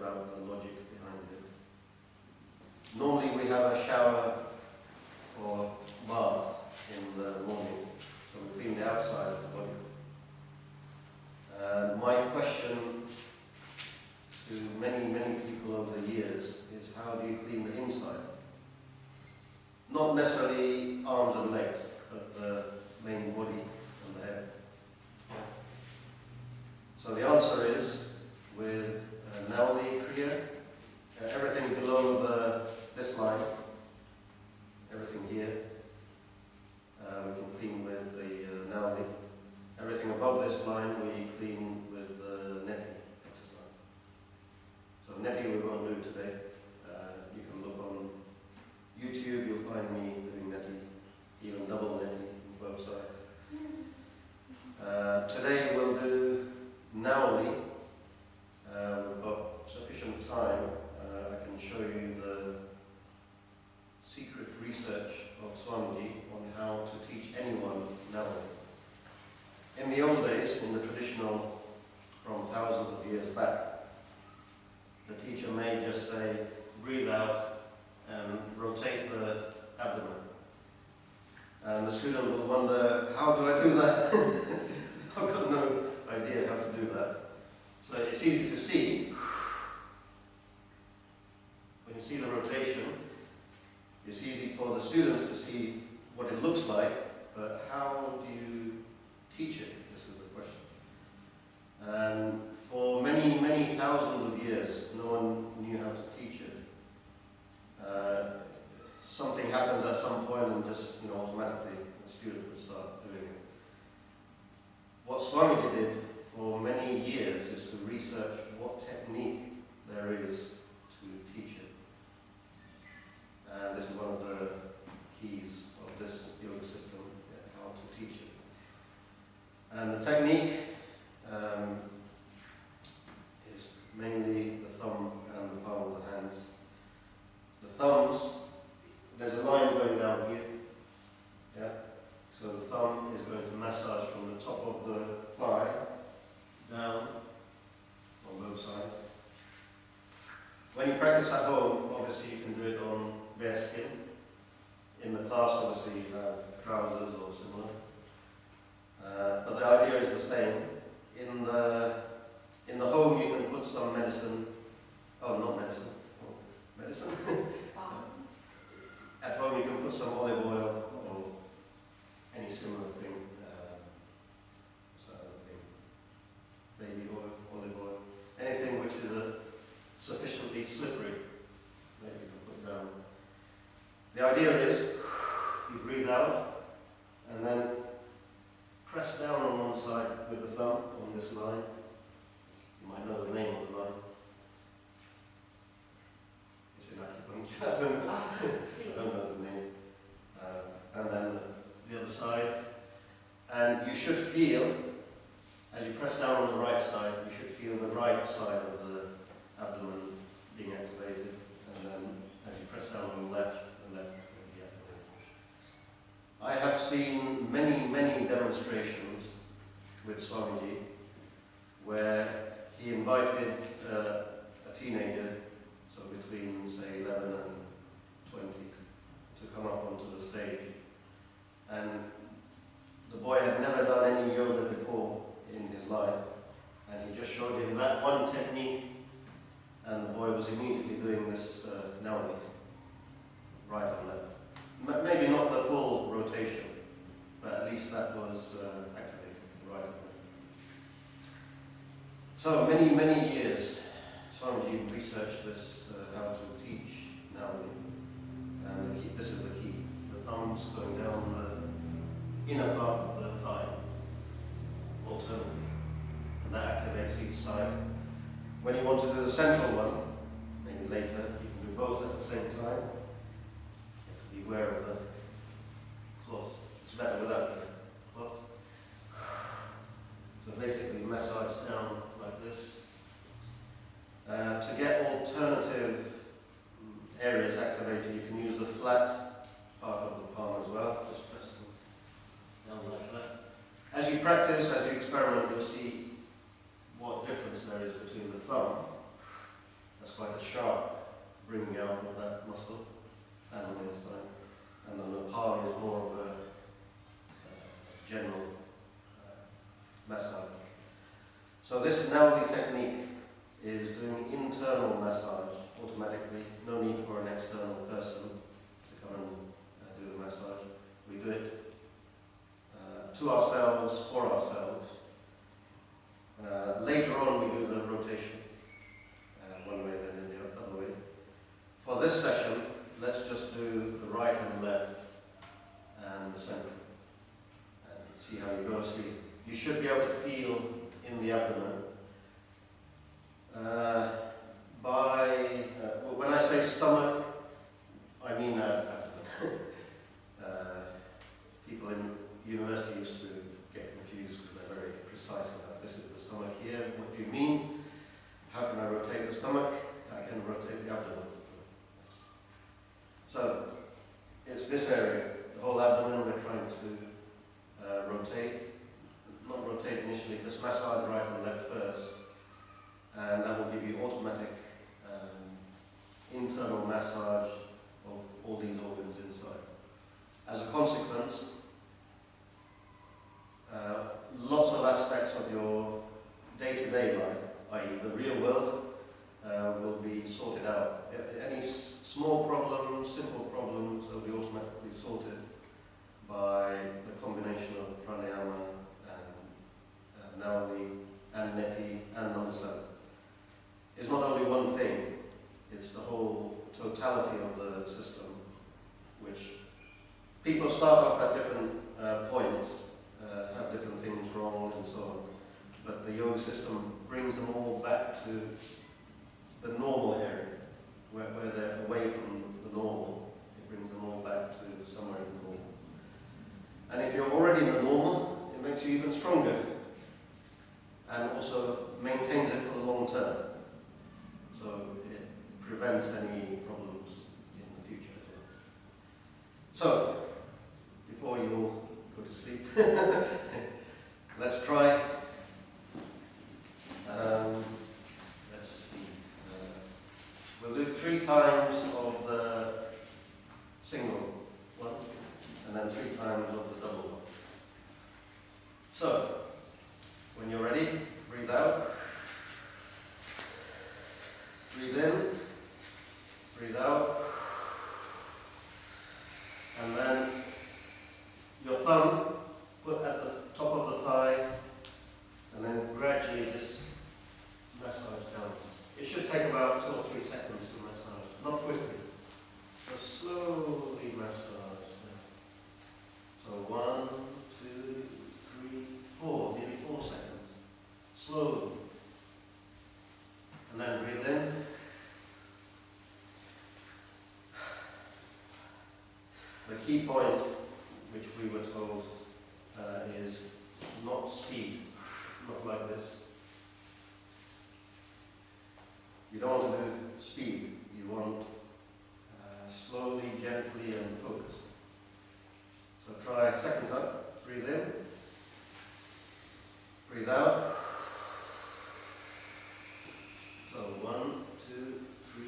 about the logic behind it. Normally we have a shower or bath in the morning, so we clean the outside of the body. My question to many, many people over the years is, how do you clean the inside? Not necessarily arms and legs, but the main body and the head. So the answer is, with Nauli Kriya, everything below this line, everything here, we can clean with the Nauli. Everything above this line we clean with the Neti exercise. So Neti we won't do today. You can look on YouTube, you'll find me doing Neti, even double Neti on both sides. Today we'll do Nauli. We've got sufficient time. I can show you the secret research of Swamiji on how to teach anyone Nauli. In the old days, in the traditional, from thousands of years back, the teacher may just say, breathe out and rotate the abdomen. And the student will wonder, how do I do that? I've got no idea how to do that. So it's easy to see. When you see the rotation, it's easy for the students to see what it looks like, but how do you teach it? This is the question. And for many, many thousands of years, no one knew how to teach it. Something happens at some point and just, automatically the student would start doing it. What Swamiji did for many years is to research what technique there is to teach it. And this is one of the keys of this yoga system, how to teach it. And the technique is mainly the thumb and the palm of the hands. The thumbs, there's a line going down here. Yeah. So the thumb is going to massage from the top of the thigh down on both sides. When you practice at home, obviously you can do it on bare skin. In the class, obviously you have trousers or similar. But the idea is the same. In the home, you can put some medicine. Oh, not medicine. Oh, medicine. At home, you can put some olive oil or any similar thing. What's that other thing? Baby oil, olive oil, anything which is sufficiently slippery. Maybe you can put down. The idea is you breathe out and then press down on one side with the thumb on this line. You might know the name of the line. It's in acupuncture. I don't know the name. And then the other side. And you should feel, as you press down on the right side, you should feel the right side of the abdomen being activated. And then as you press down on the left will be activated. I have seen many, many demonstrations with Swamiji where he invited a teenager, so between say 11 and 20, to come up onto the stage. And the boy had never done any yoga before in his life, and he just showed him that one technique, and the boy was immediately doing this Nauli, right and left. Maybe not the full rotation, but at least that was activated, right and left. So many, many years, Swamiji researched this, how to teach Nauli, and this is the key. The thumbs going down the inner part of the thigh, alternately, and that activates each side. When you want to do the central one, maybe later, you can do both at the same time. You have to beware of the cloth. It's better without the cloth. So basically massage down like this. To get alternative areas activated, you can use the flat part of the palm as well. Just press them down like that. As you practice, as you experiment, you'll see what difference there is between the thumb quite a sharp bringing out of that muscle and on the inside. And then the palm is more of a general massage. So this Nauli technique is doing internal massage automatically. No need for an external person to come and do the massage. We do it to ourselves, for ourselves. Later on we do the rotation, one way then the other way. For this session, let's just do the right and left and the center. And see how you go. See, you should be able to feel in the abdomen. When I say stomach, I mean abdomen. People in university used to get confused because they're very precise about this is the stomach here. What do you mean? How can I rotate the stomach? I can rotate the abdomen. So it's this area, the whole abdomen. We're trying to rotate. Not rotate initially, just massage right and left first, and that will give you automatic internal massage of all these organs inside. As a consequence, lots of aspects of your day-to-day life, i.e. the real world, will be sorted out. Any small problems, simple problems will be automatically sorted by the combination of pranayama and Nauli and neti and Namasana. It's not only one thing, it's the whole totality of the system, which people start off at different points, have different things wrong and so on, but the yoga system brings them all back to the normal area, where they're away from the normal. It brings them all back to somewhere in the normal. And if you're already in the normal, it makes you even stronger, and also maintains it for the long term. So it prevents any problems in the future. So, before you all go to sleep, let's try. Let's see. We'll do 3 times of the single one, and then 3 times of the double one. So, when you're ready, breathe out. Breathe in. Breathe out. And then your thumb put at the top of the thigh, and then gradually just massage down. It should take about 2 or 3 seconds to massage, not quickly. Just slowly massage. So 1, 2, 3, 4, nearly 4 seconds. Slowly. And then breathe in. The key point, which we were told, is not speed, not like this. You don't want to do speed, you want slowly, gently and focused. So try second time, breathe in, breathe out. So 1, 2, 3,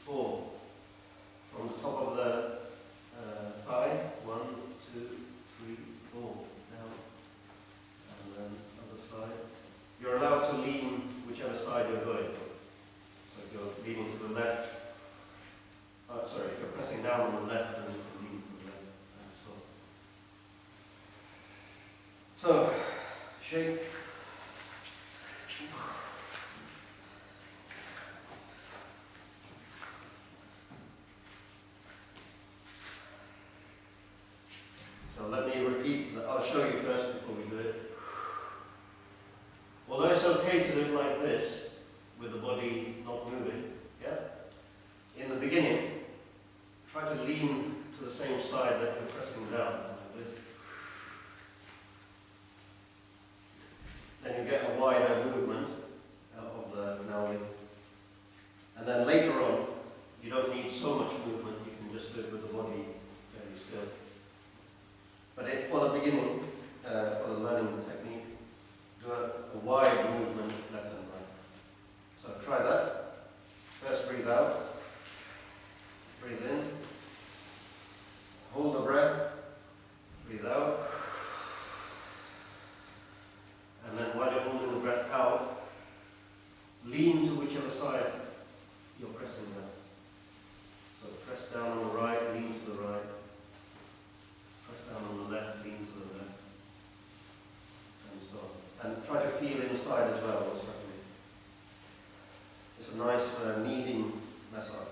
4. From the top of the thigh, 1, 2, 3, 4. Down. And then other side. You're allowed to lean whichever side you're going. So if you're leaning to the left, if you're pressing down on the left, then you can lean to the left. And so shake. So let me repeat, I'll show you first before we do it. Although it's okay to do it like this, with the body not moving, yeah? In the beginning, try to lean to the same side that you're pressing down, like this. Then you get a wider movement of the Nauli. And then later on, you don't need so much movement, you can just do it with the body fairly still. But for the beginning, for the learning technique, do a wide movement left and right. So try that. First breathe out. Breathe in. Hold the breath. Breathe out. And then while you're holding the breath out, lean to whichever side you're pressing down. So press down on the right, lean to the right. Press down on the left, lean to the left. And so on. And try to feel inside as well. It's a nice kneading massage.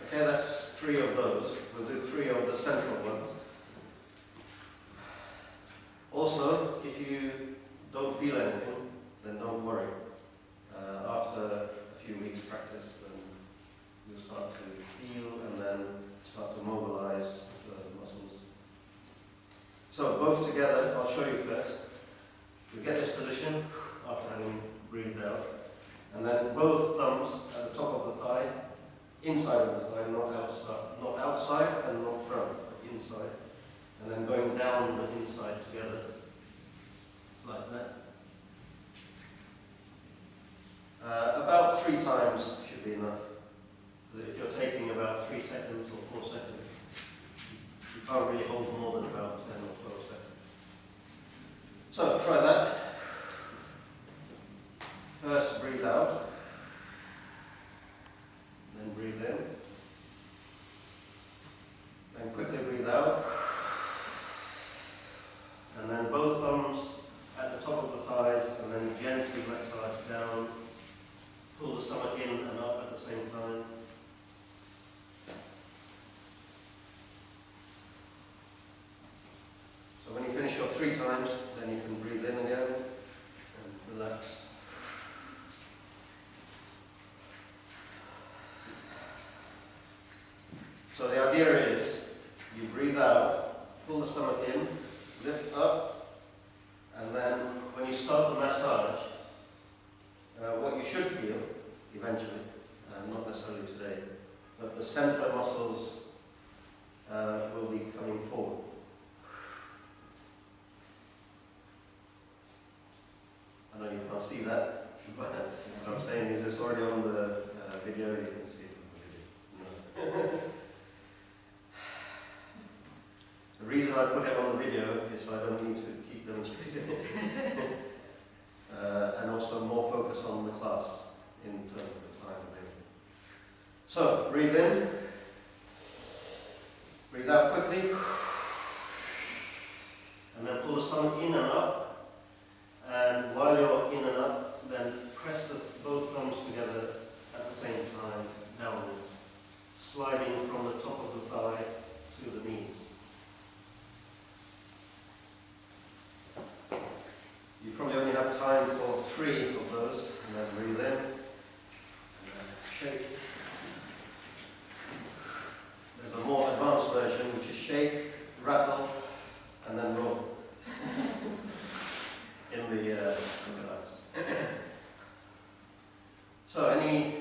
Okay, that's 3 of those. We'll do 3 of the central ones. Also, if you don't feel anything, then don't worry. After a few weeks practice, then you'll start to feel and then start to mobilize the muscles. So both together, I'll show you first. You get this position after having breathed out, and then both thumbs at the top of the thigh, inside of the thigh, not outside and not front, but inside, and then going down the inside together, like that. About 3 times should be enough. If you're taking about 3 seconds or 4 seconds, you can't really hold more than about 10 or 12 seconds. So try that. First breathe out, then breathe in, then quickly breathe out, and then both thumbs at the top of the thighs, and then gently massage down, pull the stomach in and up at the same time. So when you finish your 3 times, then you can breathe in again and relax. So the idea is, you breathe out, pull the stomach in, lift up, and then when you start the massage, what you should feel, eventually, not necessarily today, but the center muscles will be coming forward. I know you can't see that, but what I'm saying is it's already on the video, you can see it on the video. No. The reason I put it on the video is so I don't need to keep demonstrating it. And also more focus on the class in terms of the time available. So, breathe in. Breathe out quickly. And then pull the stomach in and up. And while you're in and up, then press both thumbs together at the same time, downwards, sliding from the top of the thigh to the knees. You probably only have time for 3 of those, and then breathe in, and then shake. There's a more advanced version, which is shake, rattle, and then roll. In the class. So any